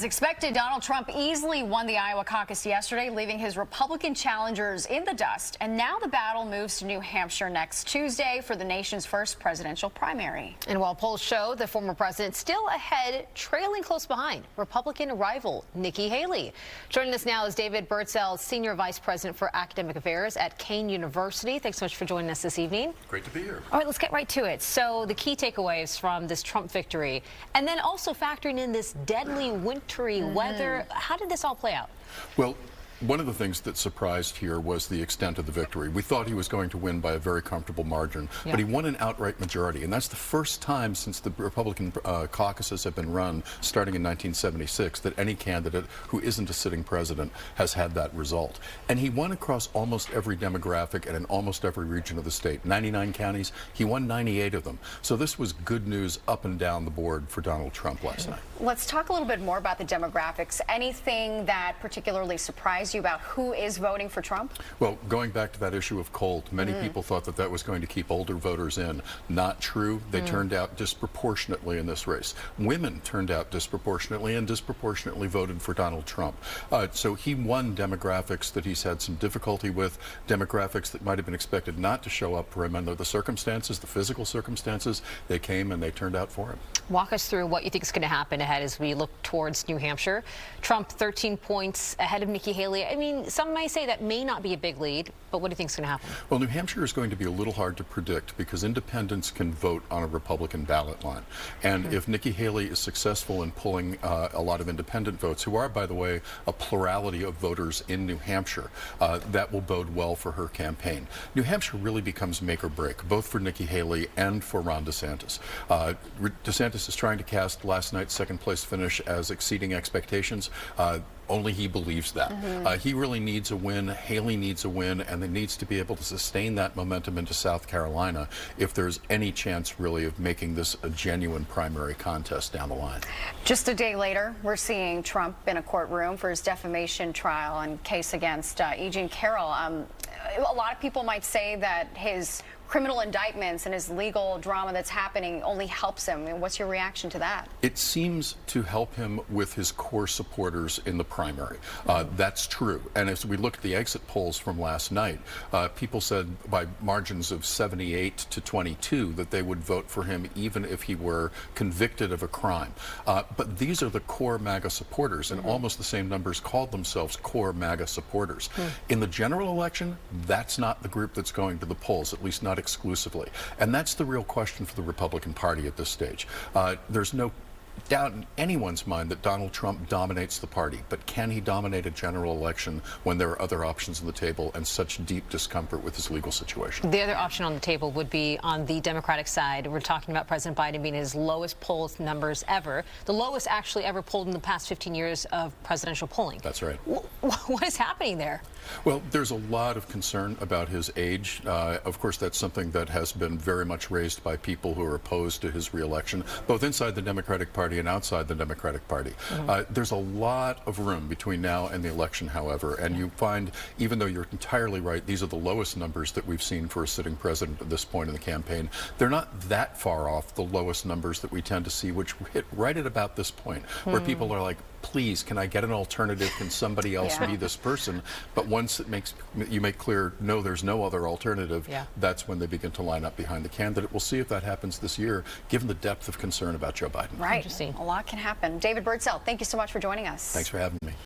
As expected, Donald Trump easily won the Iowa caucus yesterday, leaving his Republican challengers in the dust. And now the battle moves to New Hampshire next Tuesday for the nation's first presidential primary. And while polls show the former president still ahead, trailing close behind Republican rival Nikki Haley. Joining us now is David Birdsell, Senior Vice President for Academic Affairs at Kean University. Thanks so much for joining us this evening. Great to be here. All right, let's get right to it. So the key takeaways from this Trump victory, and then also factoring in this deadly wintry weather. How did this all play out? Well, one of the things that surprised here was the extent of the victory. We thought he was going to win by a very comfortable margin, but he won an outright majority, and that's the first time since the Republican caucuses have been run, starting in 1976, that any candidate who isn't a sitting president has had that result. And he won across almost every demographic and in almost every region of the state. 99 counties, he won 98 of them. So this was good news up and down the board for Donald Trump last night. Let's talk a little bit more about the demographics. Anything that particularly surprised you about who is voting for Trump? Well, going back to that issue of cold, many people thought that that was going to keep older voters in. Not true. They turned out disproportionately in this race. Women turned out disproportionately and disproportionately voted for Donald Trump. So he won demographics that he's had some difficulty with, demographics that might have been expected not to show up for him under the circumstances, the physical circumstances. They came and they turned out for him. Walk us through what you think is going to happen ahead as we look towards New Hampshire. Trump 13 points ahead of Nikki Haley. I mean, some may say that may not be a big lead, but what do you think is going to happen? Well, New Hampshire is going to be a little hard to predict because independents can vote on a Republican ballot line. And if Nikki Haley is successful in pulling a lot of independent votes, who are, by the way, a plurality of voters in New Hampshire, that will bode well for her campaign. New Hampshire really becomes make or break, both for Nikki Haley and for Ron DeSantis. DeSantis is trying to cast last night's second-place finish as exceeding expectations. Only he believes that. He really needs a win, Haley needs a win, and they needs to be able to sustain that momentum into South Carolina if there's any chance really of making this a genuine primary contest down the line. Just a day later, we're seeing Trump in a courtroom for his defamation trial and case against E. Jean Carroll. A lot of people might say that his criminal indictments and his legal drama that's happening only helps him. I mean, what's your reaction to that? It seems to help him with his core supporters in the primary. That's true. And as we look at the exit polls from last night, people said by margins of 78 to 22 that they would vote for him even if he were convicted of a crime. But these are the core MAGA supporters, and almost the same numbers called themselves core MAGA supporters. In the general election, that's not the group that's going to the polls, at least not exclusively. And that's the real question for the Republican Party at this stage. There's no doubt in anyone's mind that Donald Trump dominates the party, but can he dominate a general election when there are other options on the table and such deep discomfort with his legal situation? The other option on the table would be on the Democratic side. We're talking about President Biden being his lowest poll numbers ever, the lowest actually ever polled in the past 15 years of presidential polling. That's right. What is happening there? Well, there's a lot of concern about his age. Of course, that's something that has been very much raised by people who are opposed to his reelection, both inside the Democratic Party and outside the Democratic Party. There's a lot of room between now and the election, however, and you find, even though you're entirely right, these are the lowest numbers that we've seen for a sitting president at this point in the campaign. They're not that far off the lowest numbers that we tend to see, which hit right at about this point, where people are like, please, can I get an alternative? Can somebody else be this person? But once you make clear, no, there's no other alternative, that's when they begin to line up behind the candidate. We'll see if that happens this year, given the depth of concern about Joe Biden. Right. A lot can happen. David Birdsell, thank you so much for joining us. Thanks for having me.